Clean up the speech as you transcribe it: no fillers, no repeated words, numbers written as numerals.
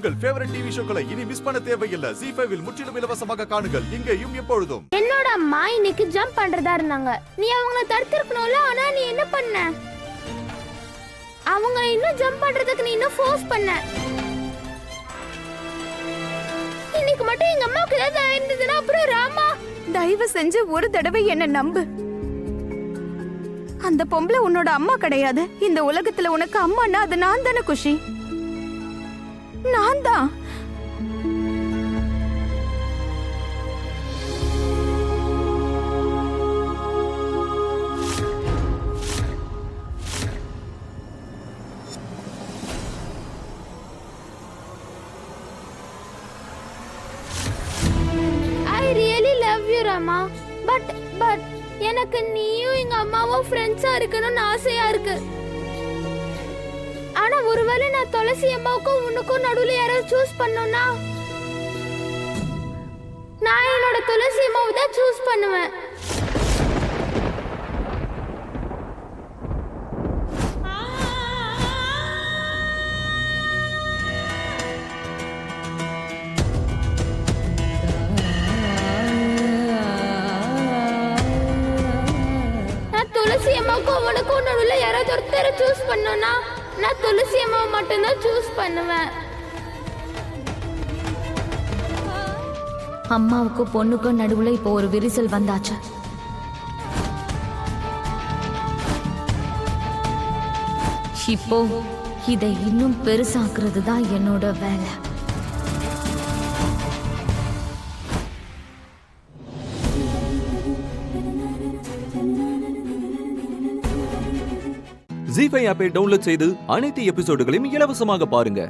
உங்கள் favourite TV ஷோக்களை இனி miss பண்ண தேவையில்லை. ZEE5 இல் முற்றிலும் இலவசமாக காணுங்கள். இங்கேயும் எப்பொழுதும். என்னோட அம்மா இன்னைக்கு ஜம்ப் பண்றதா இருந்தாங்க. நீ அவங்கள தடுத்திருக்கணும்ல, ஆனா நீ என்ன பண்ண? அவங்க இன்னும் ஜம்ப் பண்றதுக்கு நீ இன்னும் ஃபோர்ஸ் பண்ண. இன்னைக்கு மட்டும் எங்க அம்மாவுக்கு ஏதாவது ஆயிருந்ததுன்னா அப்புறம் ராமா. தயவு செஞ்சு ஒரு தடவை என்ன நம்பு. அந்த பொம்பளை உன்னோட அம்மா கிடையாது. இந்த உலகத்துல உனக்கு அம்மான்னா அது நான் தானே குஷி. நான் தான். I really love you Rama. But எனக்கு நீயும் எங்க அம்மாவும் ஃப்ரெண்ட்ஸா இருக்கணும்னு ஆசையா இருக்கு. ஆனா ஒருவேளை நான் துளசி அம்மாவுக்கும் உனக்கும் நடுவுல யாராவது சூஸ் பண்ணோம்னா நான் என்னோட துளசி அம்மாவை தான் சூஸ் பண்ணுவேன். நான் துளசி அம்மாவுக்கும் உனக்கும் நடுவுல யாராவது ஒருத்தரை சூஸ் பண்ணோம்னா நான் துளசி அம்மாவை மட்டும்தான் சூஸ் பண்ணுவேன். அம்மாவுக்கும் பொண்ணுக்கும் நடுவுல இப்போ ஒரு விரிசல் வந்தாச்சு. இப்போ இதை இன்னும் பெருசாக்குறது தான் என்னோட வேலை. ZEE5 ஆப்பை டவுன்லோட் செய்து அனைத்து எபிசோடுகளையும் இலவசமாக பாருங்க.